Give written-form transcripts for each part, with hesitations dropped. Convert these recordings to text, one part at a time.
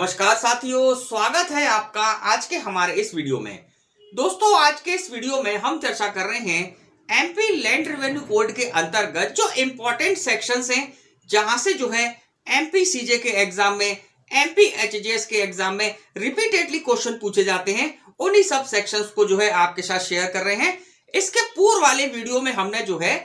नमस्कार साथियों, स्वागत है आपका आज के हमारे इस वीडियो में। दोस्तों, आज के इस वीडियो में हम चर्चा कर रहे हैं एमपी लैंड रेवेन्यू कोड के अंतर्गत जो इंपॉर्टेंट सेक्शंस हैं, जहां से जो है एमपी सीजे के एग्जाम में, एमपी एचजेएस के एग्जाम में रिपीटेडली क्वेश्चन पूछे जाते हैं। उन्हीं सब सेक्शंस को जो है आपके साथ शेयर कर रहे हैं। इसके पूर्व वाले वीडियो में हमने जो है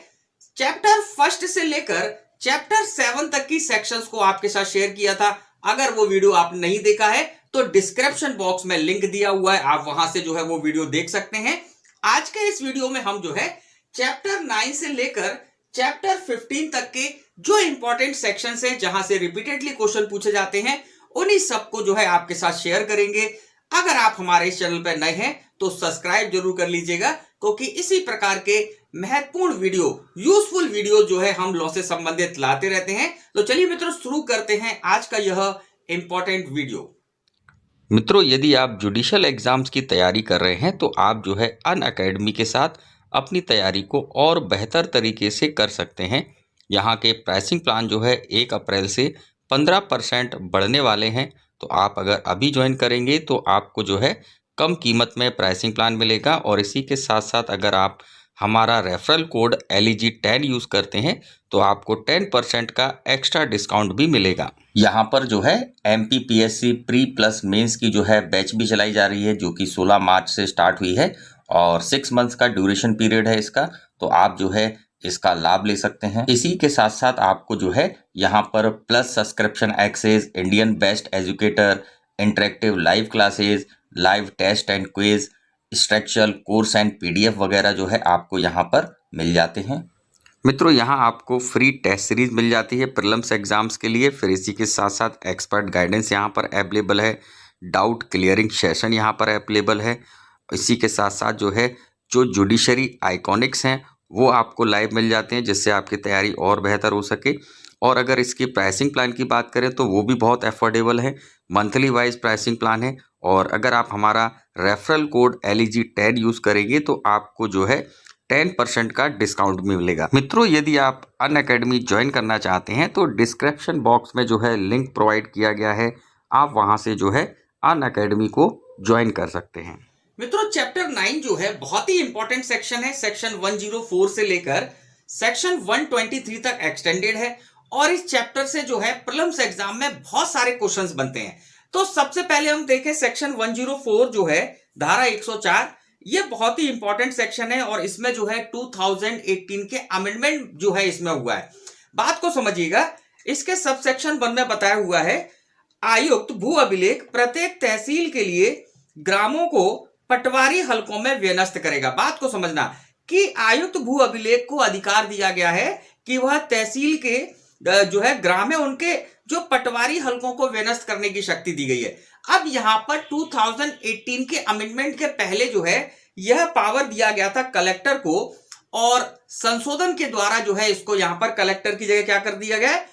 चैप्टर फर्स्ट से लेकर चैप्टर 7 तक की सेक्शंस को आपके साथ शेयर किया था। अगर वो वीडियो आपने नहीं देखा है तो डिस्क्रिप्शन बॉक्स में लिंक दिया हुआ है, आप वहां से जो है वो वीडियो देख सकते हैं। आज के इस वीडियो में हम जो है चैप्टर 9 से लेकर चैप्टर 15 तक के जो इंपॉर्टेंट सेक्शंस हैं, जहां से रिपीटेडली क्वेश्चन पूछे जाते हैं, उन्हीं सबको जो है आपके साथ शेयर करेंगे। अगर आप हमारे इस चैनल पर नए हैं तो सब्सक्राइब जरूर कर लीजिएगा, क्योंकि इसी प्रकार के महत्वपूर्ण वीडियो, यूजफुल वीडियो जो है हम लॉ से संबंधित लाते रहते हैं। तो चलिए मित्रों, शुरू करते हैं आज का यह इंपॉर्टेंट वीडियो। मित्रों, यदि आप जुडिशियल एग्जाम्स की तैयारी कर रहे हैं तो आप जो है अनअकैडमी के साथ अपनी तैयारी को और बेहतर तरीके से कर सकते हैं। यहाँ के प्राइसिंग प्लान जो है 1 अप्रैल से 15% बढ़ने वाले हैं। तो आप अगर अभी ज्वाइन करेंगे तो आपको जो है कम कीमत में प्राइसिंग प्लान मिलेगा, और इसी के साथ साथ अगर आप हमारा रेफरल कोड LEG10 यूज़ करते हैं तो आपको 10% का एक्स्ट्रा डिस्काउंट भी मिलेगा। यहाँ पर जो है MPPSC प्री प्लस मेंस की जो है बैच भी चलाई जा रही है, जो कि 16 मार्च से स्टार्ट हुई है और 6 मंथ्स का ड्यूरेशन पीरियड है इसका। तो आप जो है इसका लाभ ले सकते हैं। इसी के साथ साथ आपको जो है यहाँ पर plus subscription access, Indian best educator, interactive live classes, live test and quiz, structural course and PDF वगैरह जो है आपको यहाँ पर मिल जाते हैं। मित्रों, यहाँ आपको फ्री टेस्ट सीरीज मिल जाती है प्रीलिम्स एग्जाम्स के लिए। फिर इसी के साथ साथ एक्सपर्ट गाइडेंस यहाँ पर अवेलेबल है, डाउट क्लियरिंग सेशन यहाँ पर अवेलेबल है। इसी के साथ साथ जो है जो जुडिशरी आइकॉनिक्स हैं वो आपको लाइव मिल जाते हैं, जिससे आपकी तैयारी और बेहतर हो सके। और अगर इसकी प्राइसिंग प्लान की बात करें तो वो भी बहुत अफोर्डेबल है, मंथली वाइज प्राइसिंग प्लान है। और अगर आप हमारा रेफरल कोड LEG10 यूज़ करेंगे तो आपको जो है 10% का डिस्काउंट भी मिलेगा। मित्रों, यदि आप अनअकैडमी ज्वाइन करना चाहते हैं तो डिस्क्रिप्शन बॉक्स में जो है लिंक प्रोवाइड किया गया है, आप वहां से जो है अनअकैडमी को ज्वाइन कर सकते हैं। मित्रों, चैप्टर 9 जो है बहुत ही इंपॉर्टेंट सेक्शन है। सेक्शन 104 से लेकर सेक्शन 123 तक एक्सटेंडेड है, और इस चैप्टर से जो है प्रीलिम्स एग्जाम में बहुत सारे क्वेश्चंस बनते हैं। तो सबसे पहले हम देखें सेक्शन 104 जो है धारा 104। ये बहुत ही इंपॉर्टेंट सेक्शन है और इसमें जो है 2018 के अमेंडमेंट जो है इसमें हुआ है। बात को समझिएगा, इसके सब सेक्शन 1 में बताया हुआ है, आयुक्त भू अभिलेख प्रत्येक तहसील के लिए ग्रामों को पटवारी हलकों में व्यवस्थित करेगा। बात को समझना कि आयुक्त भू अभिलेख को अधिकार दिया गया है कि वह तहसील के जो है ग्राम है उनके जो पटवारी हलकों को व्यवस्थित करने की शक्ति दी गई है। अब यहां पर 2018 के अमेंडमेंट के पहले जो है यह पावर दिया गया था कलेक्टर को, और संशोधन के द्वारा जो है इसको यहां पर कलेक्टर की जगह क्या कर दिया गया है,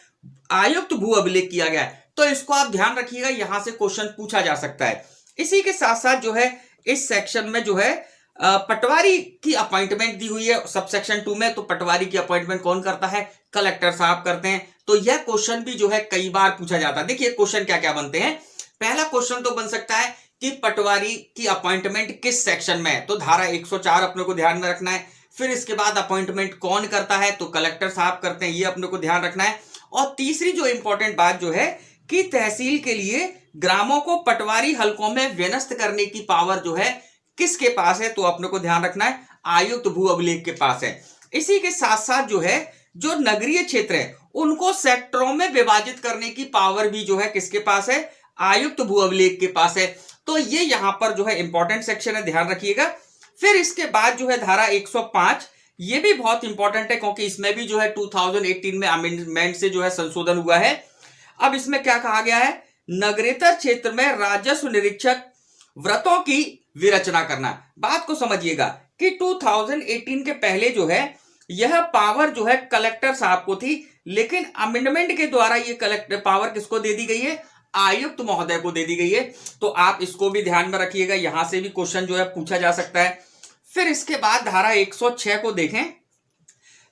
आयुक्त भू अभिलेख किया गया है। तो इसको आप ध्यान रखिएगा, यहां से क्वेश्चन पूछा जा सकता है। इसी के साथ साथ जो है इस सेक्शन में जो है पटवारी की अपॉइंटमेंट दी हुई है सब सेक्शन 2 में। तो पटवारी की अपॉइंटमेंट कौन करता है, कलेक्टर साहब करते हैं। तो यह क्वेश्चन भी जो है कई बार पूछा जाता है। देखिए क्वेश्चन क्या क्या बनते हैं। पहला क्वेश्चन तो बन सकता है कि पटवारी की अपॉइंटमेंट किस सेक्शन में है, तो धारा 104 अपने को ध्यान में रखना है। फिर इसके बाद अपॉइंटमेंट कौन करता है, तो कलेक्टर साहब करते हैं, ये अपने को ध्यान रखना है। और तीसरी जो इंपॉर्टेंट बात जो है कि तहसील के लिए ग्रामों को पटवारी हलकों में व्यवस्थित करने की पावर जो है किसके पास है, तो अपने को ध्यान रखना है आयुक्त भू अभिलेख के पास है। इसी के साथ साथ जो है जो नगरीय क्षेत्र है उनको सेक्टरों में विभाजित करने की पावर भी जो है किसके पास है, आयुक्त भू अभिलेख के पास है। तो ये यहां पर जो है इंपॉर्टेंट सेक्शन है, ध्यान रखिएगा। फिर इसके बाद जो है धारा 105, ये भी बहुत इंपॉर्टेंट है, क्योंकि इसमें भी जो है 2018 में अमेंडमेंट से जो है संशोधन हुआ है। अब इसमें क्या कहा गया है, नगरेतर क्षेत्र में राजस्व निरीक्षक व्रतों की विरचना करना। बात को समझिएगा कि 2018 के पहले जो है यह पावर जो है कलेक्टर साहब को थी, लेकिन अमेंडमेंट के द्वारा ये कलेक्टर पावर किसको दे दी गई है, आयुक्त महोदय को दे दी गई है। तो आप इसको भी ध्यान में रखिएगा, यहां से भी क्वेश्चन जो है पूछा जा सकता है। फिर इसके बाद धारा 106 को देखें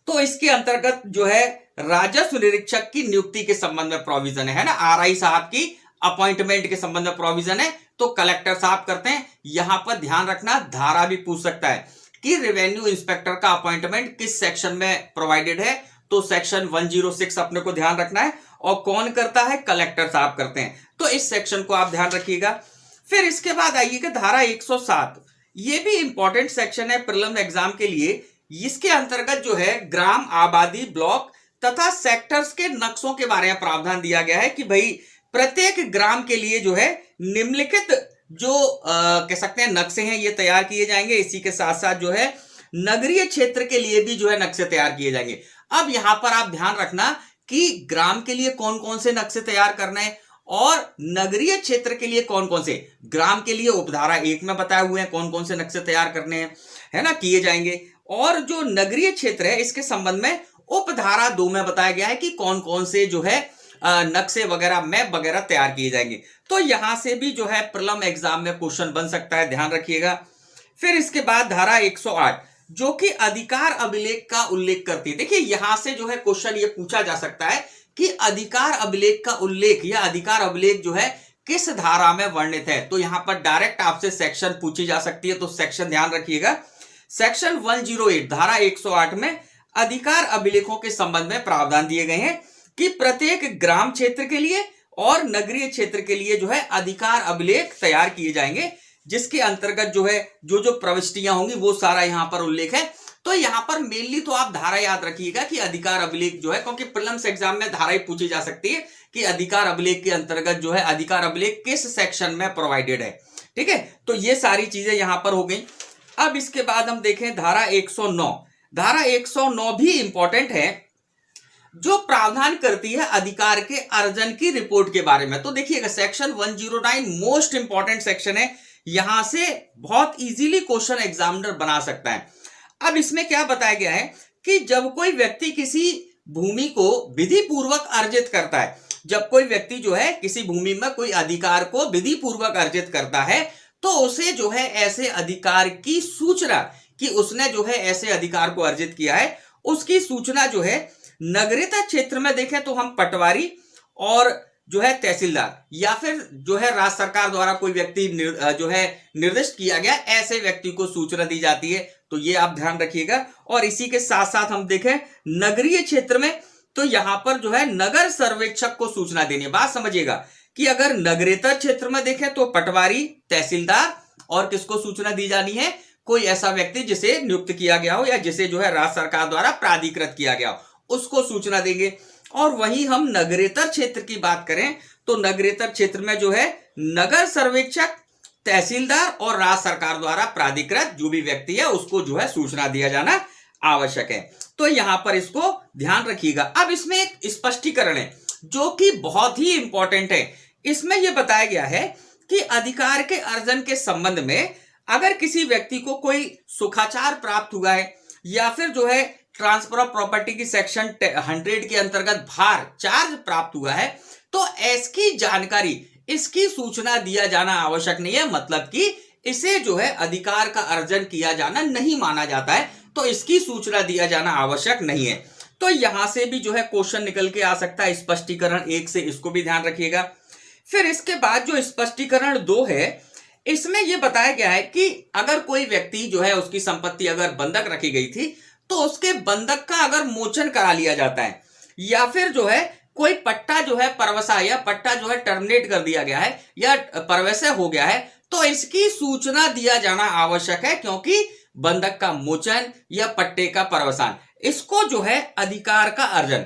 तो इसके अंतर्गत जो है राजस्व निरीक्षक की नियुक्ति के संबंध में प्रोविजन है ना, RI साहब की अपॉइंटमेंट के संबंध में प्रोविजन है तो कलेक्टर साहब करते हैं। यहां पर ध्यान रखना, धारा भी पूछ सकता है कि रेवेन्यू इंस्पेक्टर का अपॉइंटमेंट किस सेक्शन में प्रोवाइडेड है, तो सेक्शन 106 अपने को ध्यान रखना है। और कौन करता है, कलेक्टर साहब करते हैं, तो इस सेक्शन को आप ध्यान रखिएगा। फिर इसके बाद आइएगा धारा 107, ये भी इंपॉर्टेंट सेक्शन है प्रीलिम्स एग्जाम के लिए। इसके अंतर्गत जो है ग्राम, आबादी, ब्लॉक तथा सेक्टर्स के नक्शों के बारे में प्रावधान दिया गया है कि भाई प्रत्येक ग्राम के लिए जो है निम्नलिखित जो कह सकते हैं नक्शे हैं ये तैयार किए जाएंगे। इसी के साथ साथ जो है नगरीय क्षेत्र के लिए भी जो है नक्शे तैयार किए जाएंगे। अब यहां पर आप ध्यान रखना कि ग्राम के लिए कौन कौन से नक्शे तैयार करने हैं और नगरीय क्षेत्र के लिए कौन कौन से। ग्राम के लिए उपधारा 1 में बताए हुए हैं कौन कौन से नक्शे तैयार करने हैं, है ना, किए जाएंगे। और जो नगरीय क्षेत्र है इसके संबंध में उपधारा 2 में बताया गया है कि कौन कौन से जो है नक्शे वगैरह, मैप वगैरह तैयार किए जाएंगे। तो यहां से भी जो है प्रीलिम एग्जाम में क्वेश्चन बन सकता है, ध्यान रखिएगा। फिर इसके बाद धारा 108 जो कि अधिकार अभिलेख का उल्लेख करती है। देखिए यहां से जो है क्वेश्चन ये पूछा जा सकता है कि अधिकार अभिलेख का उल्लेख या अधिकार अभिलेख जो है किस धारा में वर्णित है। तो यहां पर डायरेक्ट आपसे सेक्शन पूछी जा सकती है, तो सेक्शन ध्यान रखिएगा। सेक्शन 108 धारा 108 में अधिकार अभिलेखों के संबंध में प्रावधान दिए गए हैं कि प्रत्येक ग्राम क्षेत्र के लिए और नगरीय क्षेत्र के लिए जो है अधिकार अभिलेख तैयार किए जाएंगे, जिसके अंतर्गत जो है जो जो प्रविष्टियां होंगी वो सारा यहां पर उल्लेख है। तो यहां पर मेनली तो आप धारा याद रखिएगा कि अधिकार अभिलेख जो है, क्योंकि प्रीलिम्स एग्जाम में धारा ही पूछी जा सकती है कि अधिकार अभिलेख के अंतर्गत जो है अधिकार अभिलेख किस सेक्शन में प्रोवाइडेड है। ठीक है, तो ये सारी चीजें यहां पर हो गई। अब इसके बाद हम देखें धारा 109। धारा 109 भी इंपॉर्टेंट है, जो प्रावधान करती है अधिकार के अर्जन की रिपोर्ट के बारे में। तो देखिएगा सेक्शन 109 मोस्ट इंपॉर्टेंट सेक्शन है, यहां से बहुत इजीली क्वेश्चन एग्जामिनर बना सकता है। अब इसमें क्या बताया गया है कि जब कोई व्यक्ति किसी भूमि को विधि पूर्वक अर्जित करता है, जब कोई व्यक्ति जो है किसी भूमि में कोई अधिकार को विधि पूर्वक अर्जित करता है, तो उसे जो है ऐसे अधिकार की सूचना कि उसने जो है ऐसे अधिकार को अर्जित किया है, उसकी सूचना जो है नगरीय क्षेत्र में देखें तो हम पटवारी और जो है तहसीलदार या फिर जो है राज्य सरकार द्वारा कोई व्यक्ति जो है निर्दिष्ट किया गया ऐसे व्यक्ति को सूचना दी जाती है। तो ये आप ध्यान रखिएगा। और इसी के साथ साथ हम देखें नगरीय क्षेत्र में, तो यहां पर जो है नगर सर्वेक्षक को सूचना देनी है। बात समझिएगा कि अगर नगरीय क्षेत्र में देखें तो पटवारी, तहसीलदार और किसको सूचना दी जानी है, कोई ऐसा व्यक्ति जिसे नियुक्त किया गया हो या जिसे जो है राज्य सरकार द्वारा प्राधिकृत किया गया हो, उसको सूचना देंगे। और वहीं हम नगरेतर क्षेत्र की बात करें तो नगरेतर क्षेत्र में जो है नगर सर्वेक्षक, तहसीलदार और राज्य सरकार द्वारा प्राधिकृत जो भी व्यक्ति है उसको जो है सूचना दिया जाना आवश्यक है। तो यहां पर इसको ध्यान रखिएगा। अब इसमें एक स्पष्टीकरण है जो कि बहुत ही इंपॉर्टेंट है। इसमें यह बताया गया है कि अधिकार के अर्जन के संबंध में अगर किसी व्यक्ति को कोई सुखाचार प्राप्त हुआ है या फिर जो है ट्रांसफर ऑफ प्रॉपर्टी की सेक्शन 100 के अंतर्गत भार चार्ज प्राप्त हुआ है, तो इसकी जानकारी, इसकी सूचना दिया जाना आवश्यक नहीं है। मतलब कि इसे जो है अधिकार का अर्जन किया जाना नहीं माना जाता है, तो इसकी सूचना दिया जाना आवश्यक नहीं है। तो यहां से भी जो है क्वेश्चन निकल के आ सकता है स्पष्टीकरण 1 से, इसको भी ध्यान रखिएगा। फिर इसके बाद जो स्पष्टीकरण 2 है, इसमें यह बताया गया है कि अगर कोई व्यक्ति जो है उसकी संपत्ति अगर बंधक रखी गई थी तो उसके बंधक का अगर मोचन करा लिया जाता है या फिर जो है कोई पट्टा जो है परवसा या पट्टा जो है टर्मिनेट कर दिया गया है या परवैसे हो गया है, तो इसकी सूचना दिया जाना आवश्यक है, क्योंकि बंधक का मोचन या पट्टे का परवसान इसको जो है अधिकार का अर्जन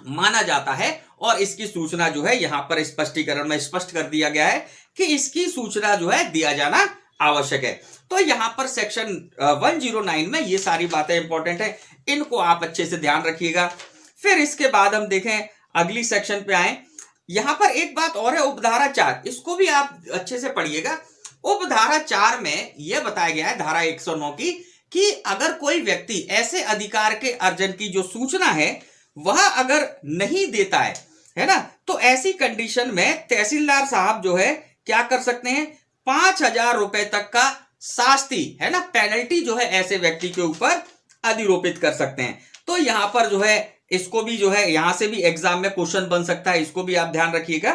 माना जाता है। और इसकी सूचना जो है यहां पर स्पष्टीकरण में स्पष्ट कर दिया गया है कि इसकी सूचना जो है दिया जाना आवश्यक है। तो यहां पर सेक्शन 109 में ये सारी बातें इंपॉर्टेंट है, इनको आप अच्छे से ध्यान रखिएगा। फिर इसके बाद हम देखें अगली सेक्शन पे आए। यहां पर एक बात और है, उपधारा 4, इसको भी आप अच्छे से पढ़िएगा। उपधारा 4 में यह बताया गया है धारा 109 की कि अगर कोई व्यक्ति ऐसे अधिकार के अर्जन की जो सूचना है वह अगर नहीं देता है ना, तो ऐसी कंडीशन में तहसीलदार साहब जो है क्या कर सकते हैं, 5,000 रुपए तक का शास्ति है ना, पेनल्टी जो है ऐसे व्यक्ति के ऊपर अधिरोपित कर सकते हैं। तो यहां पर जो है इसको भी जो है यहां से भी एग्जाम में क्वेश्चन बन सकता है, इसको भी आप ध्यान रखिएगा।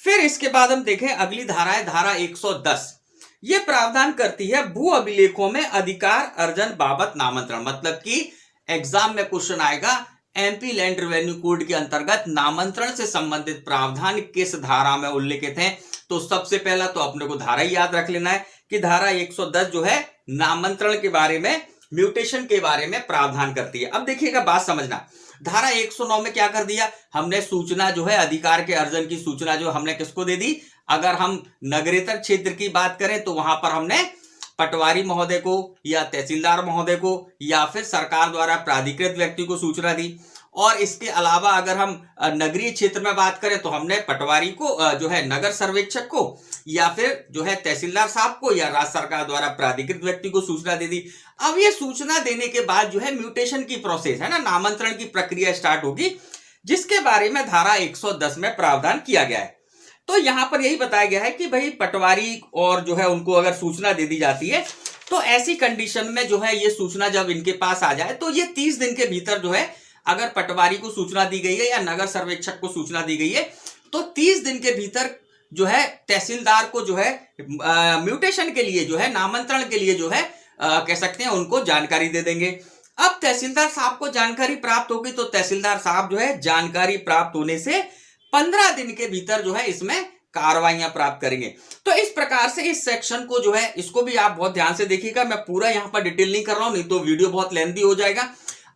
फिर इसके बाद हम देखें अगली धारा है धारा 110। ये प्रावधान करती है भू अभिलेखों में अधिकार अर्जन बाबत नामांतरण, मतलब कि एग्जाम में क्वेश्चन आएगा एमपी लैंड रेवेन्यू कोड के अंतर्गत नामांतरण से संबंधित प्रावधान किस धारा में उल्लेखित है। तो सबसे पहला तो अपने को धारा ही याद रख लेना है कि धारा 110 जो है नामांतरण के बारे में, म्यूटेशन के बारे में प्रावधान करती है। अब देखिएगा, बात समझना, धारा 109 में क्या कर दिया हमने, सूचना जो है अधिकार के अर्जन की सूचना जो हमने किसको दे दी। अगर हम नगरेतर क्षेत्र की बात करें तो वहां पर हमने पटवारी महोदय को या तहसीलदार महोदय को या फिर सरकार द्वारा प्राधिकृत व्यक्ति को सूचना दी। और इसके अलावा अगर हम नगरीय क्षेत्र में बात करें तो हमने पटवारी को जो है नगर सर्वेक्षक को या फिर जो है तहसीलदार साहब को या राज्य सरकार द्वारा प्राधिकृत व्यक्ति को सूचना दे दी। अब ये सूचना देने के बाद जो है म्यूटेशन की प्रोसेस है ना, नामांतरण की प्रक्रिया स्टार्ट होगी, जिसके बारे में धारा 110 में प्रावधान किया गया है। तो यहां पर यही बताया गया है कि भाई पटवारी और जो है उनको अगर सूचना दे दी जाती है तो ऐसी कंडीशन में जो है ये सूचना जब इनके पास आ जाए तो ये 30 दिन के भीतर जो है, अगर पटवारी को सूचना दी गई है या नगर सर्वेक्षक को सूचना दी गई है तो 30 दिन के भीतर जो है तहसीलदार को जो है म्यूटेशन के लिए जो है, नामांतरण के लिए जो है कह सकते हैं उनको जानकारी दे देंगे। अब तहसीलदार साहब को जानकारी प्राप्त होगी तो तहसीलदार साहब जो है जानकारी प्राप्त होने से 15 दिन के भीतर जो है इसमें कार्रवाइयां प्राप्त करेंगे। तो इस प्रकार से इस सेक्शन को जो है, इसको भी आप बहुत ध्यान से देखिएगा, मैं पूरा यहां पर डिटेल नहीं कर रहा हूं, नहीं तो वीडियो बहुत लेंथी हो जाएगा।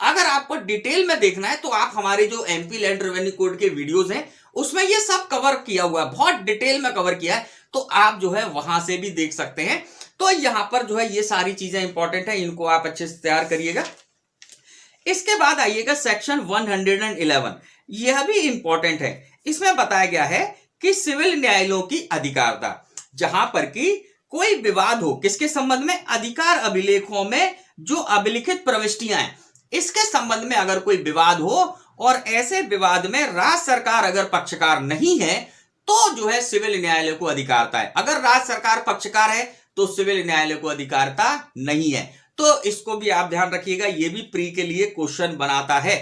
अगर आपको डिटेल में देखना है तो आप हमारे जो एमपी लैंड रेवेन्यू कोड के वीडियोस हैं उसमें ये सब कवर किया हुआ है, बहुत डिटेल में कवर किया है, तो आप जो है वहां से भी देख सकते हैं। तो यहां पर जो है ये सारी चीजें इंपॉर्टेंट है, इनको आप अच्छे से तैयार करिएगा। इसके बाद आइएगा सेक्शन 111, यह भी इंपॉर्टेंट है। इसमें बताया गया है कि सिविल न्यायालयों की अधिकारता, जहां पर कि कोई विवाद हो किसके संबंध में, अधिकार अभिलेखों में जो अभिलिखित प्रविष्टियां हैं इसके संबंध में अगर कोई विवाद हो और ऐसे विवाद में राज्य सरकार अगर पक्षकार नहीं है तो जो है सिविल न्यायालय को अधिकारता है। अगर राज्य सरकार पक्षकार है तो सिविल न्यायालय को अधिकारता नहीं है। तो इसको भी आप ध्यान रखिएगा, ये भी प्री के लिए क्वेश्चन बनाता है।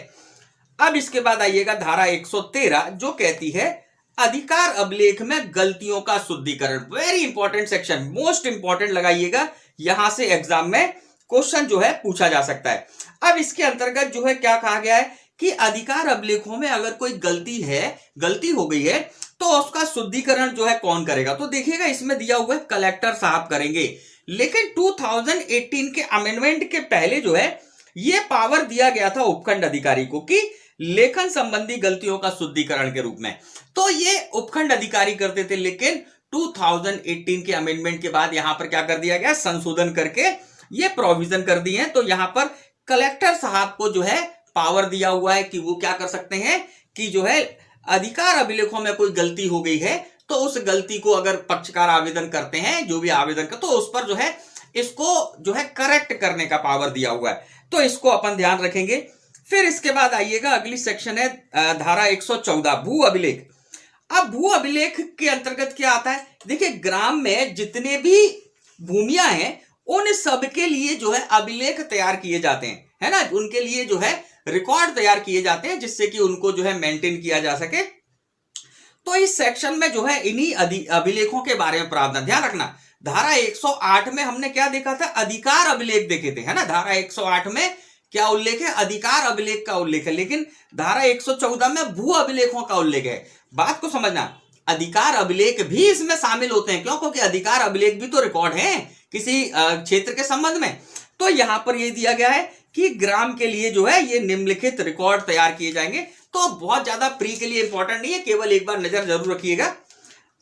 अब इसके बाद आइएगा धारा 113 जो कहती है अधिकार अभिलेख में गलतियों का शुद्धिकरण। Very important section, most important लगाइएगा, यहां से एग्जाम में क्वेश्चन जो है पूछा जा सकता है। अब इसके अंतर्गत जो है क्या कहा गया है कि अधिकार अभिलेखों में अगर कोई गलती हो गई है तो उसका शुद्धिकरण जो है कौन करेगा। तो देखिएगा इसमें दिया हुआ है कलेक्टर साहब करेंगे, लेकिन 2018 के अमेंडमेंट के पहले जो है ये पावर दिया गया था उपखंड अधिकारी को कि लेखन संबंधी गलतियों का शुद्धिकरण के रूप में। तो ये उपखंड अधिकारी करते थे, लेकिन 2018 के अमेंडमेंट के बाद यहां पर क्या कर दिया गया, संशोधन करके ये प्रोविजन कर दिए हैं। तो यहां पर कलेक्टर साहब को जो है पावर दिया हुआ है कि वो क्या कर सकते हैं कि जो है अधिकार अभिलेखों में कोई गलती हो गई है तो उस गलती को अगर पक्षकार आवेदन करते हैं, जो भी आवेदन कर, तो उस पर जो है इसको जो है करेक्ट करने का पावर दिया हुआ है। तो इसको अपन ध्यान रखेंगे। फिर इसके बाद आइएगा अगली सेक्शन है धारा 114 भू अभिलेख। अब भू अभिलेख के अंतर्गत क्या आता है, देखिए ग्राम में जितने भी भूमियां हैं उन सबके लिए जो है अभिलेख तैयार किए जाते हैं, है ना, उनके लिए जो है रिकॉर्ड तैयार किए जाते हैं जिससे कि उनको जो है मेंटेन किया जा सके। तो इस सेक्शन में जो है इन्हीं अभिलेखों के बारे में प्रावधान, ध्यान रखना। धारा 108 में हमने क्या देखा था, अधिकार अभिलेख देखे थे, है ना। धारा 108 में क्या उल्लेख है, अधिकार अभिलेख का उल्लेख है, लेकिन धारा 114 में भू अभिलेखों का उल्लेख है। बात को समझना, अधिकार अभिलेख भी इसमें शामिल होते हैं, क्यों, क्योंकि अधिकार अभिलेख भी तो रिकॉर्ड है किसी क्षेत्र के संबंध में। तो यहां पर यह दिया गया है कि ग्राम के लिए जो है ये निम्नलिखित रिकॉर्ड तैयार किए जाएंगे। तो बहुत ज्यादा प्री के लिए इंपॉर्टेंट नहीं है, केवल एक बार नजर जरूर रखिएगा।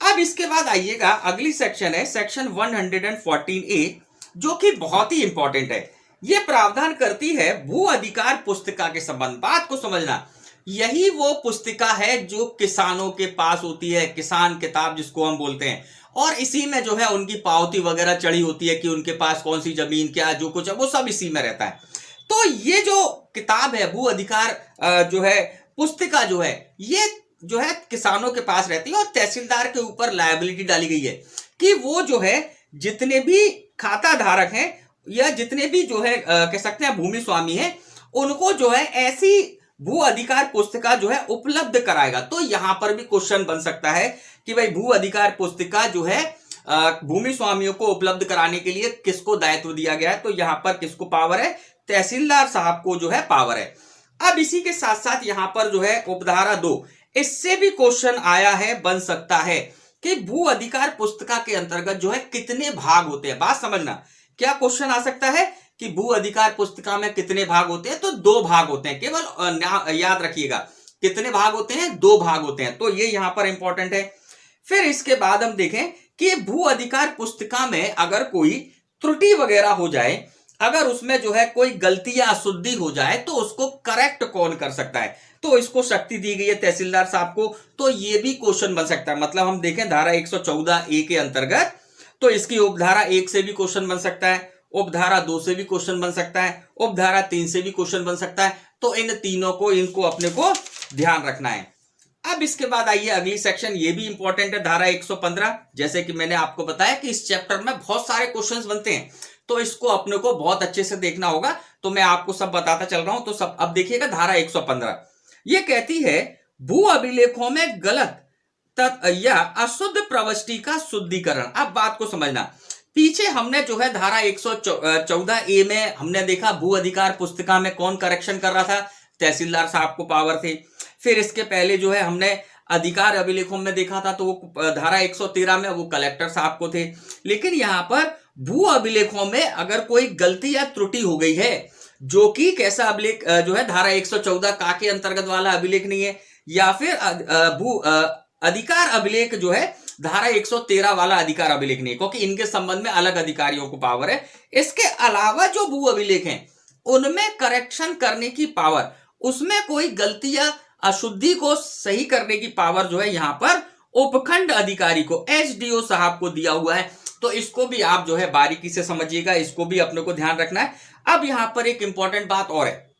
अब इसके बाद आइएगा अगली सेक्शन है सेक्शन 114A जो कि बहुत ही इंपॉर्टेंट है। यह प्रावधान करती है भू अधिकार पुस्तिका के संबंध। बात को समझना, यही वो पुस्तिका है जो किसानों के पास होती है, किसान किताब जिसको हम बोलते हैं, और इसी में जो है उनकी पावती वगैरह चढ़ी होती है कि उनके पास कौन सी जमीन क्या जो कुछ है वो सब इसी में रहता है। तो ये जो किताब है भू अधिकार जो है पुस्तिका जो है ये जो है किसानों के पास रहती है और तहसीलदार के ऊपर लायबिलिटी डाली गई है कि वो जो है जितने भी खाता धारक हैं या जितने भी जो है कह सकते हैं भूमि स्वामी हैं उनको जो है ऐसी भू अधिकार पुस्तिका जो है उपलब्ध कराएगा। तो यहां पर भी क्वेश्चन बन सकता है कि भाई भू अधिकार पुस्तिका जो है भूमि स्वामियों को उपलब्ध कराने के लिए किसको दायित्व दिया गया है, तो यहां पर किसको पावर है, तहसीलदार साहब को जो है पावर है। अब इसी के साथ साथ यहां पर जो है उपधारा 2, इससे भी क्वेश्चन आया है, बन सकता है कि भू अधिकार पुस्तिका के अंतर्गत जो है कितने भाग होते हैं। बात समझना, क्या क्वेश्चन आ सकता है कि भू अधिकार पुस्तिका में कितने भाग होते हैं, तो 2 भाग होते हैं। केवल याद रखिएगा कितने भाग होते हैं, 2 भाग होते हैं। तो ये यहां पर इंपॉर्टेंट है। फिर इसके बाद हम देखें कि भू अधिकार पुस्तिका में अगर कोई त्रुटि वगैरह हो जाए, अगर उसमें जो है कोई गलती या अशुद्धि हो जाए, तो उसको करेक्ट कौन कर सकता है, तो इसको शक्ति दी गई है तहसीलदार साहब को। तो ये भी क्वेश्चन बन सकता है। मतलब हम देखें धारा 114A के अंतर्गत, तो इसकी उपधारा 1 से भी क्वेश्चन बन सकता है, उपधारा 2 से भी क्वेश्चन बन सकता है, उपधारा 3 से भी क्वेश्चन बन सकता है। तो इन तीनों को, इनको अपने को ध्यान रखना है। अब इसके बाद आइए अगली सेक्शन, ये भी इंपॉर्टेंट है, धारा 115। जैसे कि मैंने आपको बताया कि इस चैप्टर में बहुत सारे क्वेश्चंस बनते हैं, तो इसको अपने को बहुत अच्छे से देखना होगा। तो मैं आपको सब बताता चल रहा हूं। तो सब अब देखिएगा, धारा 115 ये कहती है भू अभिलेखों में गलत या अशुद्ध प्रविष्टि का शुद्धिकरण। अब बात को समझना, पीछे हमने जो है धारा 114A में हमने देखा भू अधिकार पुस्तिका में कौन करेक्शन कर रहा था, तहसीलदार साहब को पावर थे। फिर इसके पहले जो है हमने अधिकार अभिलेखों में देखा था, तो वो धारा 113 में वो कलेक्टर साहब को थे। लेकिन यहां पर भू अभिलेखों में अगर कोई गलती या त्रुटि हो गई है, जो कि कैसा अभिलेख जो है धारा 114 का के अंतर्गत वाला अभिलेख नहीं है, या फिर भू अधिकार अभिलेख जो है धारा 113 वाला अधिकार अभिलेख नहीं है, क्योंकि इनके संबंध में अलग अधिकारियों को पावर है। इसके अलावा जो भू अभिलेख हैं उनमें करेक्शन करने की पावर, उसमें कोई गलती या अशुद्धि को सही करने की पावर जो है यहां पर उपखंड अधिकारी को, एसडीओ साहब को दिया हुआ है। तो इसको भी आप जो है बारीकी से समझिएगा, इसको भी अपने को ध्यान रखना है। अब यहां पर एक इंपॉर्टेंट बात और है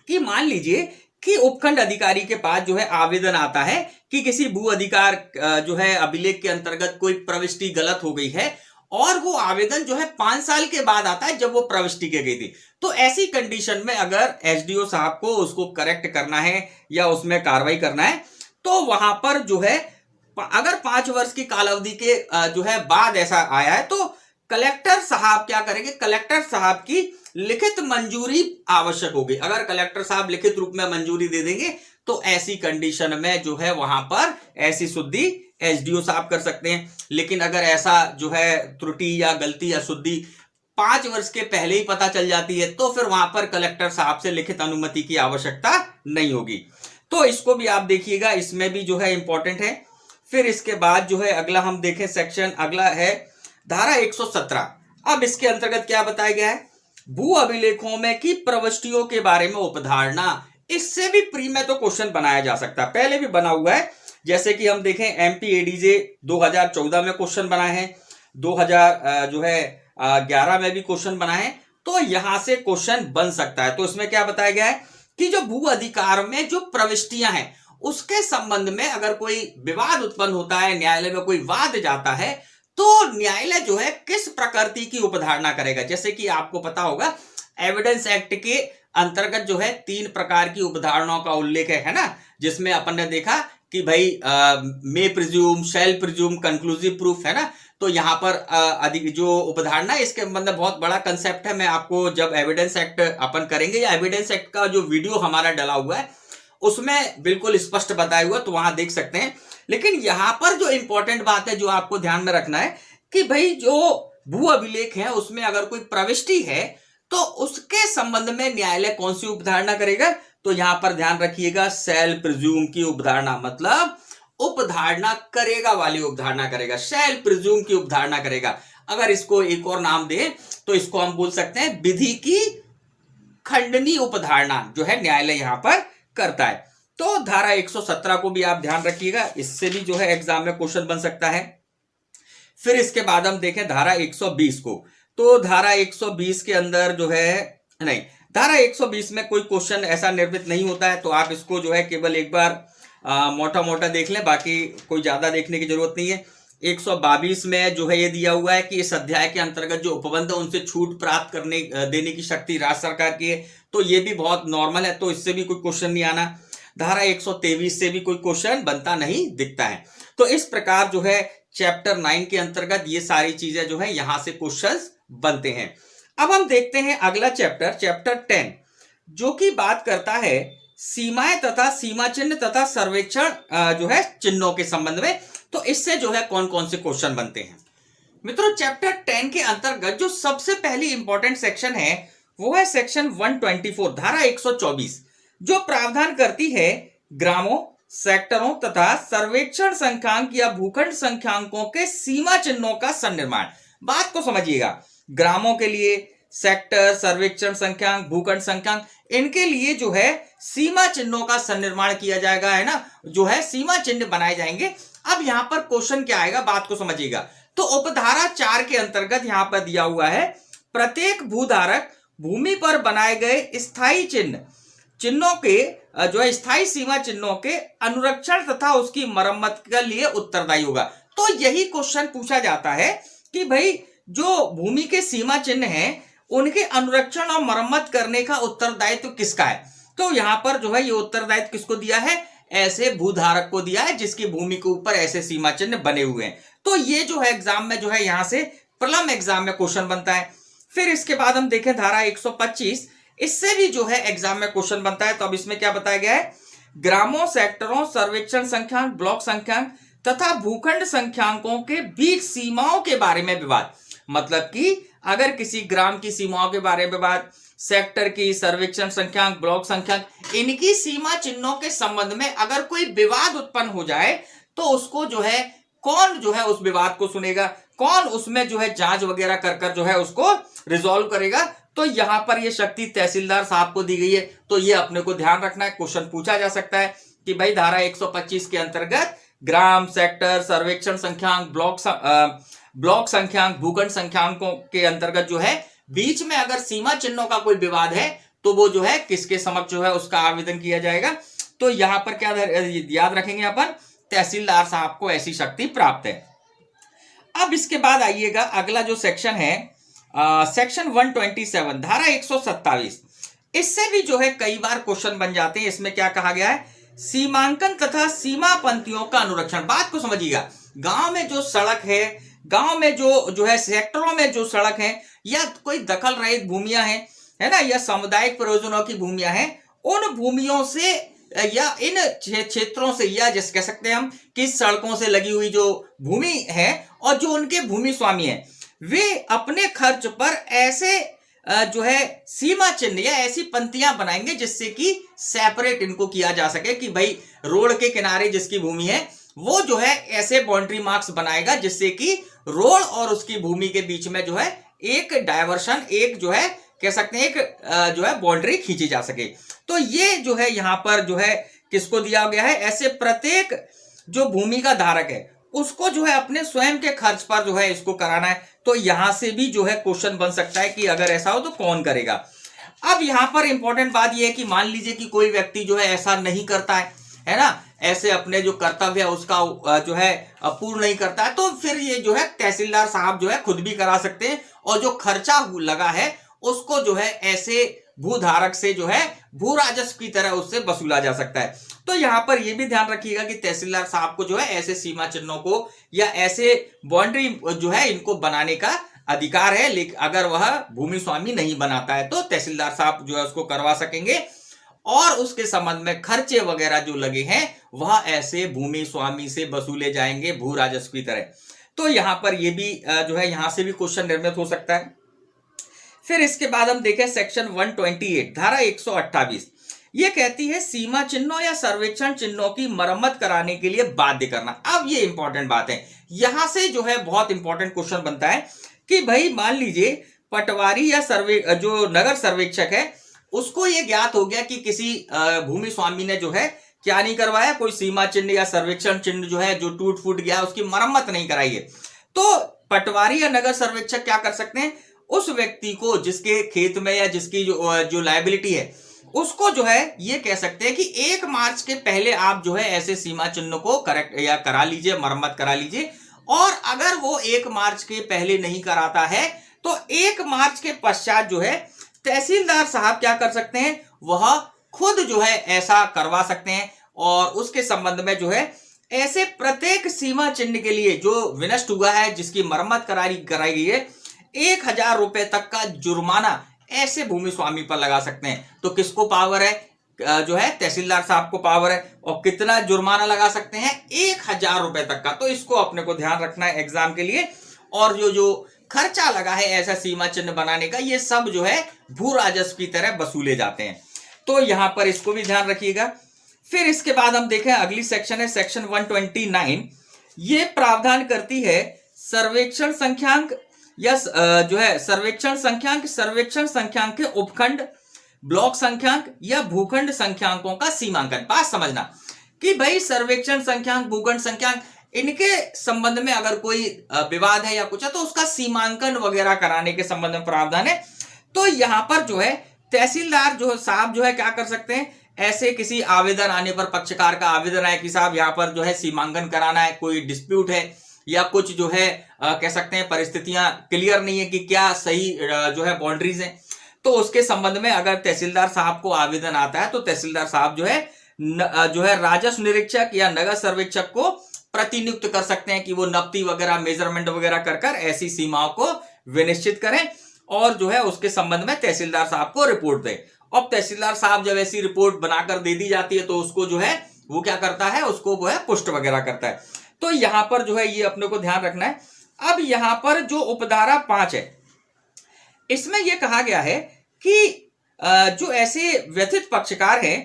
कि मान लीजिए कि उपखंड अधिकारी के पास जो है आवेदन आता है कि किसी भू अधिकार जो है अभिलेख के अंतर्गत कोई प्रविष्टि गलत हो गई है, और वो आवेदन जो है 5 साल के बाद आता है जब वो प्रविष्टि की गई थी। तो ऐसी कंडीशन में अगर एसडीओ साहब को उसको करेक्ट करना है या उसमें कार्रवाई करना है, तो वहां पर जो है अगर 5 वर्ष की कालावधि के जो है बाद ऐसा आया है, तो कलेक्टर साहब क्या करेंगे, कलेक्टर साहब की लिखित मंजूरी आवश्यक होगी। अगर कलेक्टर साहब लिखित रूप में मंजूरी दे देंगे, तो ऐसी कंडीशन में जो है वहां पर ऐसी शुद्धि एसडीओ साहब कर सकते हैं। लेकिन अगर ऐसा जो है त्रुटि या गलती या शुद्धि 5 वर्ष के पहले ही पता चल जाती है, तो फिर वहां पर कलेक्टर साहब से लिखित अनुमति की आवश्यकता नहीं होगी। तो इसको भी आप देखिएगा, इसमें भी जो है इंपॉर्टेंट है। फिर इसके बाद जो है अगला हम देखें सेक्शन, अगला है धारा 117। अब इसके अंतर्गत क्या बताया गया है, भू अभिलेखों में की प्रविष्टियों के बारे में उपधारणा। इससे भी प्री में तो क्वेश्चन बनाया जा सकता है, पहले भी बना हुआ है। जैसे कि हम देखें एमपीएडीजे 2014 में क्वेश्चन बनाए हैं, 2011 में भी क्वेश्चन बनाए हैं। तो यहां से क्वेश्चन बन सकता है। तो इसमें क्या बताया गया है कि जो भू अधिकार में जो प्रविष्टियां हैं उसके संबंध में अगर कोई विवाद उत्पन्न होता है, न्यायालय में कोई वाद जाता है, तो न्यायालय जो है किस प्रकृति की उपधारणा करेगा। जैसे कि आपको पता होगा एविडेंस एक्ट के अंतर्गत जो है 3 प्रकार की उपधारणाओं का उल्लेख है ना, जिसमें अपन ने देखा कि भाई मे प्रिज्यूम, शैल प्रिज्यूम, कंक्लूसिव प्रूफ, है ना। तो यहाँ पर अधिक जो उपधारणा है इसके संबंध में बहुत बड़ा कंसेप्ट है। मैं आपको जब एविडेंस एक्ट अपन करेंगे, या एविडेंस एक्ट का जो वीडियो हमारा डला हुआ है उसमें बिल्कुल स्पष्ट बताया हुआ, तो वहां देख सकते हैं। लेकिन यहां पर जो इंपॉर्टेंट बात है जो आपको ध्यान में रखना है कि भाई जो भू अभिलेख है उसमें अगर कोई प्रविष्टि है, तो उसके संबंध में न्यायालय कौन सी उपधारणा करेगा। तो यहां पर ध्यान रखिएगा, शैल प्रिज्यूम की उपधारणा, मतलब उपधारणा करेगा वाली उपधारणा करेगा, शैल प्रिज्यूम की उपधारणा करेगा। अगर इसको एक और नाम दे तो इसको हम बोल सकते हैं विधि की खंडनी उपधारणा जो है न्यायालय यहां पर करता है। तो धारा 117 को भी आप ध्यान रखिएगा, इससे भी जो है एग्जाम में क्वेश्चन बन सकता है। फिर इसके बाद हम देखें धारा 120 को। तो धारा 120 के अंदर जो है नहीं, धारा 120 में कोई क्वेश्चन ऐसा निर्मित नहीं होता है, तो आप इसको जो है केवल एक बार मोटा मोटा देख लें, बाकी कोई ज्यादा देखने की जरूरत नहीं है। 122 में जो है ये दिया हुआ है कि इस अध्याय के अंतर्गत जो उपबंध है उनसे छूट प्राप्त करने देने की शक्ति राज्य सरकार की है, तो ये भी बहुत नॉर्मल है, तो इससे भी कोई क्वेश्चन नहीं आना। धारा 123 से भी कोई क्वेश्चन बनता नहीं दिखता है। तो इस प्रकार जो है चैप्टर 9 के अंतर्गत ये सारी चीजें जो है यहां से क्वेश्चंस बनते हैं। अब हम देखते हैं अगला चैप्टर, चैप्टर 10, जो कि बात करता है सीमाएं तथा सीमा चिन्ह तथा सर्वेक्षण जो है चिन्हों के संबंध में। तो इससे जो है कौन कौन से क्वेश्चन बनते हैं। मित्रों, चैप्टर 10 के अंतर्गत जो सबसे पहली इंपॉर्टेंट सेक्शन है वो है सेक्शन 124, धारा 124, जो प्रावधान करती है ग्रामों, सेक्टरों तथा सर्वेक्षण संख्यांक या भूखंड संख्यांकों के सीमा चिन्हों का सन्निर्माण। बात को समझिएगा, ग्रामों के लिए सेक्टर, सर्वेक्षण संख्यांक, भूखंड संख्यांक, इनके लिए जो है सीमा चिन्हों का सन्निर्माण किया जाएगा, है ना, जो है सीमा चिन्ह बनाए जाएंगे। अब यहां पर क्वेश्चन क्या आएगा, बात को समझिएगा। तो उपधारा 4 के अंतर्गत यहां पर दिया हुआ है, प्रत्येक भूधारक भूमि पर बनाए गए स्थायी चिन्हों के जो है स्थायी सीमा चिन्हों के अनुरक्षण तथा उसकी मरम्मत के लिए उत्तरदायी होगा। तो यही क्वेश्चन पूछा जाता है कि भाई जो भूमि के सीमा चिन्ह हैं उनके अनुरक्षण और मरम्मत करने का उत्तरदायित्व किसका है। तो यहां पर जो है ये उत्तरदायित्व किसको दिया है, ऐसे भूधारक को दिया है जिसकी भूमि के ऊपर ऐसे सीमा चिन्ह बने हुए हैं। तो ये जो है एग्जाम में जो है यहां से प्रलम एग्जाम में क्वेश्चन बनता है। फिर इसके बाद हम देखें धारा 125, इससे भी जो है एग्जाम में क्वेश्चन बनता है। तो अब इसमें क्या बताया गया है, ग्रामों, सेक्टरों, सर्वेक्षण संख्यांक, ब्लॉक संख्यांक तथा भूखंड संख्यांकों के बीच सीमाओं के बारे में विवाद। मतलब कि अगर किसी ग्राम की सीमाओं के बारे में विवाद, सेक्टर की, सर्वेक्षण संख्यांक, ब्लॉक संख्यांक, इनकी सीमा चिन्हों के संबंध में अगर कोई विवाद उत्पन्न हो जाए तो उसको जो है कौन जो है उस विवाद को सुनेगा, कौन उसमें जो है जांच वगैरह कर जो है उसको रिजॉल्व करेगा। तो यहां पर ये शक्ति तहसीलदार साहब को दी गई है। तो ये अपने को ध्यान रखना है, क्वेश्चन पूछा जा सकता है कि भाई धारा 125 के अंतर्गत ग्राम, सेक्टर, सर्वेक्षण संख्यांक, ब्लॉक संख्यांक, भूखंड संख्यांकों के अंतर्गत जो है बीच में अगर सीमा चिन्हों का कोई विवाद है तो वो जो है किसके समक्ष जो है उसका आवेदन किया जाएगा। तो यहां पर क्या याद रखेंगे अपन, तहसीलदार साहब को ऐसी शक्ति प्राप्त है। अब इसके बाद आइएगा अगला जो सेक्शन है, सेक्शन 127, धारा 127, इससे भी जो है कई बार क्वेश्चन बन जाते हैं। इसमें क्या कहा गया है, सीमांकन तथा सीमा पंक्तियों का अनुरक्षण। बात को समझिएगा, गांव में जो सड़क है, गांव में जो है सेक्टरों में जो सड़क है या कोई दखल रहित भूमियां हैं, है ना, या सामुदायिक प्रयोजनों की भूमियां हैं, उन भूमियों से या इन क्षेत्रों से, या जैसे कह सकते हैं हम कि सड़कों से लगी हुई जो भूमि है और जो उनके भूमि स्वामी हैं, वे अपने खर्च पर ऐसे जो है सीमा चिन्ह या ऐसी पंक्तियां बनाएंगे जिससे कि सेपरेट इनको किया जा सके कि भाई रोड के किनारे जिसकी भूमि है वो जो है ऐसे बाउंड्री मार्क्स बनाएगा जिससे कि रोड और उसकी भूमि के बीच में जो है एक डायवर्शन, एक जो है कह सकते हैं एक जो है बाउंड्री खींची जा सके। तो ये जो है यहां पर जो है किसको दिया गया है, ऐसे प्रत्येक जो भूमि का धारक है उसको जो है अपने स्वयं के खर्च पर जो है इसको कराना है। तो यहां से भी जो है क्वेश्चन बन सकता है कि अगर ऐसा हो तो कौन करेगा। अब यहां पर इंपॉर्टेंट बात यह है कि मान लीजिए कि कोई व्यक्ति जो है ऐसा नहीं करता है ना, ऐसे अपने जो कर्तव्य है उसका जो है पूर्ण नहीं करता है, तो फिर ये जो है तहसीलदार साहब जो है खुद भी करा सकते हैं और जो खर्चा लगा है उसको जो है ऐसे भूधारक से जो है भू राजस्व की तरह उससे वसूला जा सकता है। तो यहां पर यह भी ध्यान रखिएगा कि तहसीलदार साहब को जो है ऐसे सीमा चिन्हों को या ऐसे बाउंड्री जो है इनको बनाने का अधिकार है, लेकिन अगर वह भूमि स्वामी नहीं बनाता है तो तहसीलदार साहब जो है उसको करवा सकेंगे और उसके संबंध में खर्चे वगैरह जो लगे हैं वह ऐसे भूमि स्वामी से वसूले जाएंगे भू राजस्व की तरह। तो यहां पर यह भी जो है यहां से भी क्वेश्चन निर्मित हो सकता है। फिर इसके बाद हम देखें सेक्शन 128, धारा 128, ये कहती है सीमा चिन्हों या सर्वेक्षण चिन्हों की मरम्मत कराने के लिए बाध्य करना। अब ये इंपॉर्टेंट बात है, यहां से जो है बहुत इंपॉर्टेंट क्वेश्चन बनता है कि भाई मान लीजिए पटवारी या जो नगर सर्वेक्षक है उसको ये ज्ञात हो गया कि किसी भूमि स्वामी ने जो है क्या नहीं करवाया, कोई सीमा चिन्ह या सर्वेक्षण चिन्ह जो है जो टूट फूट गया उसकी मरम्मत नहीं कराई है। तो पटवारी या नगर सर्वेक्षक क्या कर सकते हैं, उस व्यक्ति को जिसके खेत में या जिसकी जो लायबिलिटी है उसको जो है ये कह सकते हैं कि 1 मार्च के पहले आप जो है ऐसे सीमा चिन्ह को करेक्ट या करा लीजिए, मरम्मत करा लीजिए और अगर वो 1 मार्च के पहले नहीं कराता है तो 1 मार्च के पश्चात जो है तहसीलदार साहब क्या कर सकते हैं, वह खुद जो है ऐसा करवा सकते हैं। और उसके संबंध में जो है ऐसे प्रत्येक सीमा चिन्ह के लिए जो विनष्ट हुआ है, जिसकी मरम्मत कराई गई है, 1000 रुपए तक का जुर्माना ऐसे भूमि स्वामी पर लगा सकते हैं। तो किसको पावर है, जो है तहसीलदार साहब को पावर है। और कितना जुर्माना लगा सकते हैं, 1000 रुपए तक का। तो इसको अपने को ध्यान रखना है एग्जाम के लिए। और जो खर्चा लगा है ऐसा सीमा चिन्ह बनाने का, ये सब जो है भू राजस्व की तरह वसूले जाते हैं। तो यहां पर इसको भी ध्यान रखिएगा। फिर इसके बाद हम देखें अगली सेक्शन है सेक्शन 129। ये प्रावधान करती है सर्वेक्षण संख्यांक या जो है सर्वेक्षण संख्यांक के उपखंड, ब्लॉक संख्यांक या भूखंड संख्यांकों का सीमांकन। बात समझना कि भाई सर्वेक्षण संख्यांक, भूखंड संख्यांक, इनके संबंध में अगर कोई विवाद है या कुछ है तो उसका सीमांकन वगैरह कराने के संबंध में प्रावधान है। तो यहां पर जो है तहसीलदार जो साहब जो है क्या कर सकते हैं, ऐसे किसी आवेदन आने पर, पक्षकार का आवेदन आए कि साहब यहाँ पर जो है सीमांकन कराना है, कोई डिस्प्यूट है या कुछ जो है कह सकते हैं परिस्थितियां क्लियर नहीं है कि क्या सही जो है बाउंड्रीज हैं, तो उसके संबंध में अगर तहसीलदार साहब को आवेदन आता है तो तहसीलदार साहब जो है राजस्व निरीक्षक या नगर सर्वेक्षक को प्रतिनियुक्त कर सकते हैं कि वो नपती वगैरह, मेजरमेंट वगैरह कर ऐसी सीमाओं को विनिश्चित करें और जो है उसके संबंध में तहसीलदार साहब को रिपोर्ट दें। अब तहसीलदार साहब जब ऐसी रिपोर्ट बनाकर दे दी जाती है तो उसको जो है वो क्या करता है, उसको वो है पुष्ट वगैरह करता है। तो यहां पर जो है ये अपने को ध्यान रखना है। अब यहां पर जो उपधारा 5 है, इसमें यह कहा गया है कि जो ऐसे व्यथित पक्षकार हैं,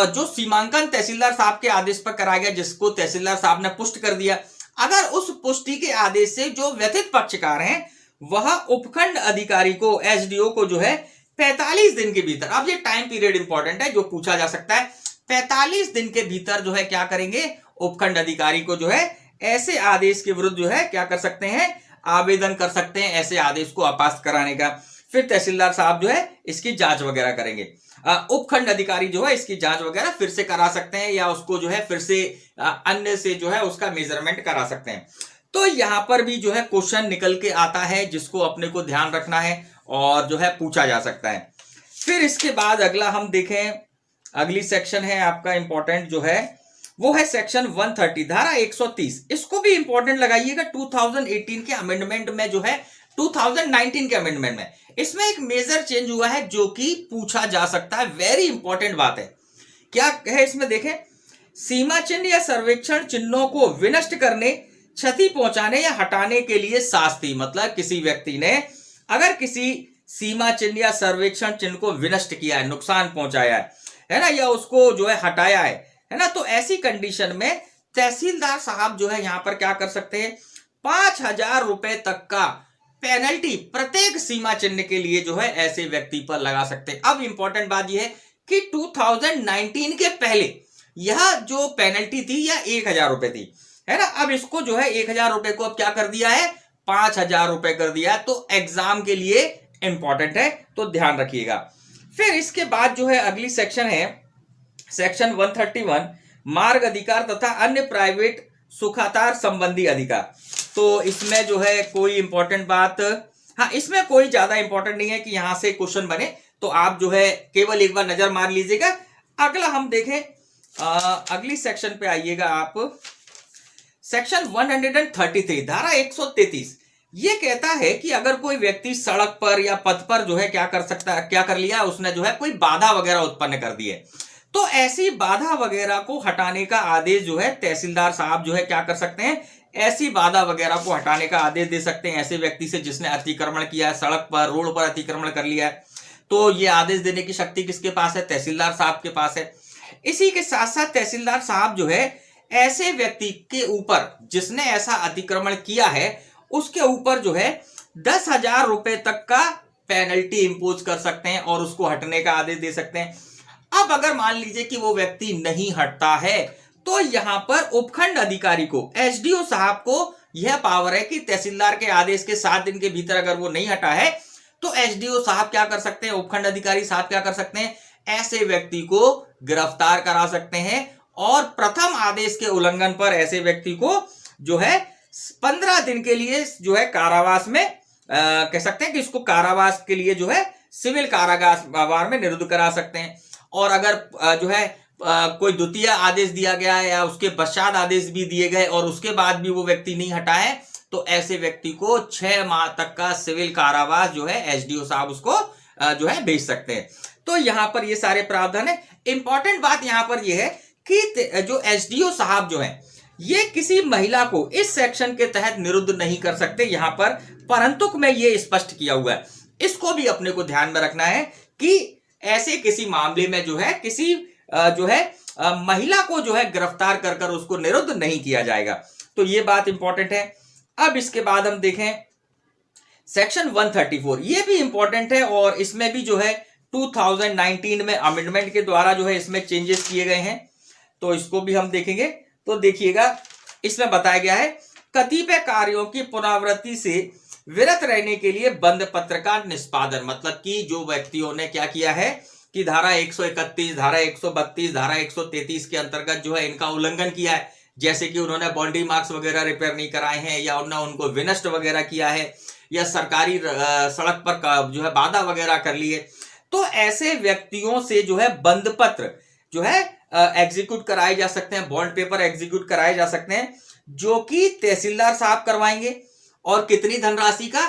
जो सीमांकन तहसीलदार साहब के आदेश पर कराया गया, जिसको तहसीलदार साहब ने पुष्ट कर दिया, अगर उस पुष्टि के आदेश से जो व्यथित पक्षकार हैं वह उपखंड अधिकारी को, एसडीओ को जो है 45 दिन के भीतर, अब ये टाइम पीरियड इंपॉर्टेंट है जो पूछा जा सकता है, 45 दिन के भीतर जो है क्या करेंगे, उपखंड अधिकारी को जो है ऐसे आदेश के विरुद्ध जो है क्या कर सकते हैं, आवेदन कर सकते हैं ऐसे आदेश को अपास्त कराने का। फिर तहसीलदार साहब जो है इसकी जांच वगैरह करेंगे। उपखंड अधिकारी जो है इसकी जांच वगैरह फिर से करा सकते हैं या उसको जो है फिर से अन्य से जो है उसका मेजरमेंट करा सकते हैं। तो यहां पर भी जो है क्वेश्चन निकल के आता है जिसको अपने को ध्यान रखना है और जो है पूछा जा सकता है। फिर इसके बाद अगला हम देखें, अगली सेक्शन है आपका इंपॉर्टेंट जो है वो है सेक्शन 130, धारा 130। इसको भी इंपॉर्टेंट लगाइएगा। 2018 के अमेंडमेंट में जो है 2019 के अमेंडमेंट में इसमें एक मेजर चेंज हुआ है जो कि पूछा जा सकता है। वेरी इंपॉर्टेंट बात है। क्या है इसमें देखें, सीमा चिन्ह या सर्वेक्षण चिन्हों को विनष्ट करने, क्षति पहुंचाने या हटाने के लिए शास्ति, मतलब किसी व्यक्ति ने अगर किसी सीमा चिन्ह या सर्वेक्षण चिन्ह को विनष्ट किया है, नुकसान पहुंचाया है ना, या उसको जो है हटाया है ना, तो ऐसी कंडीशन में तहसीलदार साहब जो है यहां पर क्या कर सकते हैं, 5000 रुपए तक का पेनल्टी प्रत्येक सीमा चिन्ह के लिए जो है ऐसे व्यक्ति पर लगा सकते हैं। अब इंपॉर्टेंट बात यह है कि 2019 के पहले यह जो पेनल्टी थी यह 1000 रुपए थी, है ना, अब इसको जो है 1000 रुपए को अब क्या कर दिया है, 5000 रुपए कर दिया। तो एग्जाम के लिए इंपॉर्टेंट है, तो ध्यान रखिएगा। फिर इसके बाद जो है अगली सेक्शन है सेक्शन 131, मार्ग अधिकार तथा अन्य प्राइवेट सुखातार संबंधी अधिकार। तो इसमें जो है कोई इंपॉर्टेंट बात, हाँ इसमें कोई ज्यादा इंपॉर्टेंट नहीं है कि यहां से क्वेश्चन बने, तो आप जो है केवल एक बार नजर मार लीजिएगा। अगला हम देखें, अगली सेक्शन पे आइएगा आप, सेक्शन 133, धारा 133। ये कहता है कि अगर कोई व्यक्ति सड़क पर या पथ पर जो है क्या कर सकता है, क्या कर लिया, उसने जो है कोई बाधा वगैरह उत्पन्न कर दी है, तो ऐसी बाधा वगैरह को हटाने का आदेश जो है तहसीलदार साहब जो है क्या कर सकते हैं, ऐसी बाधा वगैरह को हटाने का आदेश दे सकते हैं ऐसे व्यक्ति से जिसने अतिक्रमण किया है, सड़क पर, रोड पर अतिक्रमण कर लिया है। तो ये आदेश देने की शक्ति किसके पास है, तहसीलदार साहब के पास है। इसी के साथ साथ तहसीलदार साहब जो है ऐसे व्यक्ति के ऊपर जिसने ऐसा अतिक्रमण किया है उसके ऊपर जो है 10,000 रुपए तक का पेनल्टी इंपोज कर सकते हैं और उसको हटने का आदेश दे सकते हैं। अब अगर मान लीजिए कि वो व्यक्ति नहीं हटता है तो यहां पर उपखंड अधिकारी को, एसडीओ साहब को यह पावर है कि तहसीलदार के आदेश के 7 दिन के भीतर अगर वो नहीं हटा है तो एसडीओ साहब क्या कर सकते हैं, उपखंड अधिकारी साहब क्या कर सकते हैं, ऐसे व्यक्ति को गिरफ्तार करा सकते हैं और प्रथम आदेश के उल्लंघन पर ऐसे व्यक्ति को जो है 15 दिन के लिए जो है कारावास में कह सकते हैं कि इसको कारावास के लिए जो है सिविल कारागार में निरुद्ध करा सकते हैं। और अगर जो है कोई द्वितीय आदेश दिया गया है या उसके पश्चात आदेश भी दिए गए और उसके बाद भी वो व्यक्ति नहीं हटा है, तो ऐसे व्यक्ति को 6 माह तक का सिविल कारावास जो है एसडीओ साहब उसको जो है भेज सकते हैं। तो यहां पर ये सारे प्रावधान है। इंपॉर्टेंट बात यहां पर ये है कि जो एसडीओ साहब जो है ये किसी महिला को इस सेक्शन के तहत निरुद्ध नहीं कर सकते यहां पर, परंतु में ये स्पष्ट किया हुआ है। इसको भी अपने को ध्यान में रखना है कि ऐसे किसी मामले में जो है किसी जो है महिला को जो है गिरफ्तार कर कर उसको निरुद्ध नहीं किया जाएगा। तो ये बात इंपॉर्टेंट है। अब इसके बाद हम देखें सेक्शन 134, ये भी इंपॉर्टेंट है और इसमें भी जो है 2019 में अमेंडमेंट के द्वारा जो है इसमें चेंजेस किए गए हैं, तो इसको भी हम देखेंगे। तो देखिएगा इसमें बताया गया है कतिपय कार्यों की पुनरावृत्ति से विरत रहने के लिए बंद पत्र का निष्पादन, मतलब कि जो व्यक्तियों ने क्या किया है कि धारा 131, धारा 132, धारा 133 के अंतर्गत जो है इनका उल्लंघन किया है, जैसे कि उन्होंने बाउंड्री मार्क्स वगैरह रिपेयर नहीं कराए हैं या उन्होंने उनको विनष्ट वगैरह किया है या सरकारी सड़क पर जो है बाधा वगैरह कर ली है, तो ऐसे व्यक्तियों से जो है बंद पत्र जो है एग्जीक्यूट कराए जा सकते हैं, बॉन्ड पेपर एग्जीक्यूट कराए जा सकते हैं, जो कि तहसीलदार साहब करवाएंगे। और कितनी धनराशि का?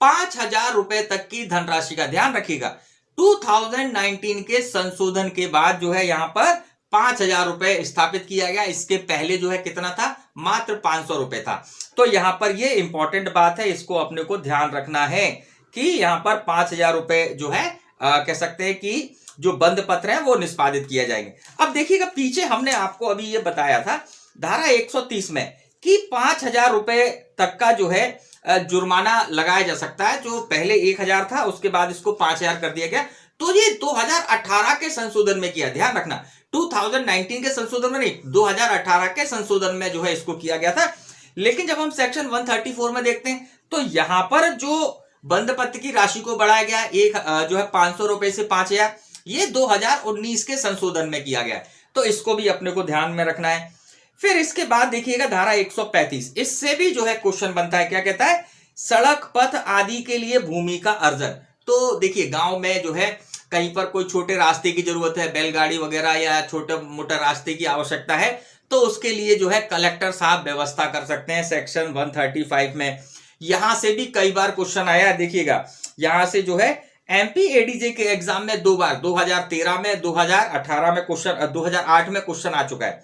5,000 रुपए तक की धनराशि का। ध्यान रखिएगा 2019 के संशोधन के बाद जो है यहां पर 5,000 रुपए स्थापित किया गया। इसके पहले जो है कितना था? मात्र 500 रुपए था। तो यहां पर ये इंपॉर्टेंट बात है, इसको अपने को ध्यान रखना है कि यहां पर 5,000 रुपए जो है कह सकते हैं कि जो बंद पत्र है वो निष्पादित किए जाएंगे। अब देखिएगा पीछे हमने आपको अभी ये बताया था धारा 130 में कि 5,000 रुपए तक का जो है जुर्माना लगाया जा सकता है। जो पहले 1,000 था उसके बाद इसको 5,000 कर दिया गया। तो ये 2018 के संशोधन में किया, ध्यान रखना 2019 के संशोधन में नहीं, 2018 के संशोधन में जो है इसको किया गया था। लेकिन जब हम सेक्शन 134 में देखते हैं तो यहां पर जो बंद पत्र की राशि को बढ़ाया गया एक जो है 500 रुपए से 5,000, ये 2019 के संशोधन में किया गया। तो इसको भी अपने को ध्यान में रखना है। फिर इसके बाद देखिएगा धारा 135, इससे भी जो है क्वेश्चन बनता है। क्या कहता है? सड़क पथ आदि के लिए भूमि का अर्जन। तो देखिए गांव में जो है कहीं पर कोई छोटे रास्ते की जरूरत है, बैलगाड़ी वगैरह या छोटे मोटे रास्ते की आवश्यकता है, तो उसके लिए जो है कलेक्टर साहब व्यवस्था कर सकते हैं सेक्शन 135 में। यहां से भी कई बार क्वेश्चन आया है। देखिएगा यहां से जो है एमपी एडीजे के एग्जाम में 2 बार, 2013 में, 2018 में क्वेश्चन, 2008 में क्वेश्चन आ चुका है।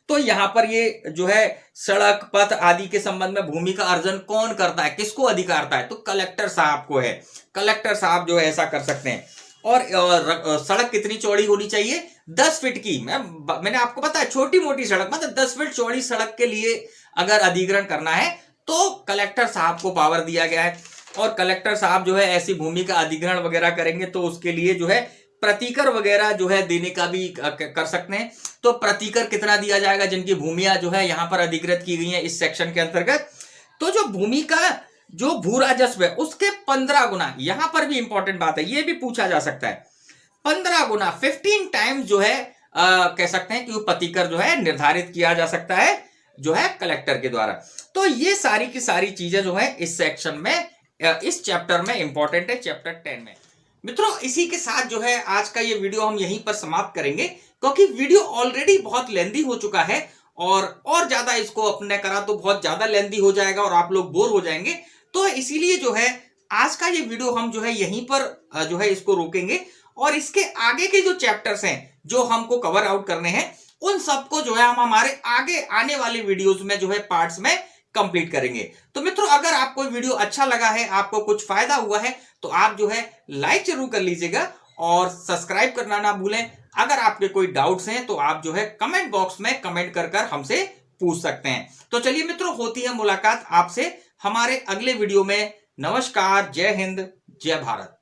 तो यहां पर ये जो है सड़क पथ आदि के संबंध में भूमि का अर्जन कौन करता है, किसको अधिकार है? तो कलेक्टर साहब को है। कलेक्टर साहब जो है ऐसा कर सकते हैं। और सड़क कितनी चौड़ी होनी चाहिए? 10 फीट की। मैंने आपको बताया छोटी मोटी सड़क, मतलब 10 फीट चौड़ी सड़क के लिए अगर अधिग्रहण करना है तो कलेक्टर साहब को पावर दिया गया है। और कलेक्टर साहब जो है ऐसी भूमि का अधिग्रहण वगैरह करेंगे तो उसके लिए जो है प्रतिकर वगैरह जो है देने का भी कर सकते हैं। तो प्रतिकर कितना दिया जाएगा जिनकी भूमियां जो है यहां पर अधिग्रहित की गई हैं इस सेक्शन के अंतर्गत? तो जो भूमि का जो भू राजस्व है उसके 15 गुना, यहां पर भी इंपॉर्टेंट बात है, ये भी पूछा जा सकता है। 15 गुना 15 टाइम्स जो है कह सकते हैं कि वो प्रतिकर जो है निर्धारित किया जा सकता है जो है कलेक्टर के द्वारा। तो ये सारी की सारी चीजें जो है इस सेक्शन में, इस चैप्टर में इंपॉर्टेंट है, चैप्टर 10 में। मित्रों इसी के साथ जो है आज का ये वीडियो हम यहीं पर समाप्त करेंगे, क्योंकि वीडियो ऑलरेडी बहुत लेंथी हो चुका है और ज्यादा इसको अपने करा तो बहुत ज्यादा लेंथी हो जाएगा और आप लोग बोर हो जाएंगे। तो इसीलिए जो है आज का ये वीडियो हम जो है यहीं पर जो है इसको रोकेंगे और इसके आगे के जो चैप्टर्स हैं जो हमको कवर आउट करने हैं उन सबको जो है हम हमारे आगे आने वाले वीडियोस में जो है पार्ट्स में कंप्लीट करेंगे। तो मित्रों अगर आपको वीडियो अच्छा लगा है, आपको कुछ फायदा हुआ है, तो आप जो है लाइक जरूर कर लीजिएगा और सब्सक्राइब करना ना भूलें। अगर आपके कोई डाउट्स हैं तो आप जो है कमेंट बॉक्स में कमेंट कर हमसे पूछ सकते हैं। तो चलिए मित्रों होती है मुलाकात आपसे हमारे अगले वीडियो में। नमस्कार, जय हिंद, जय भारत।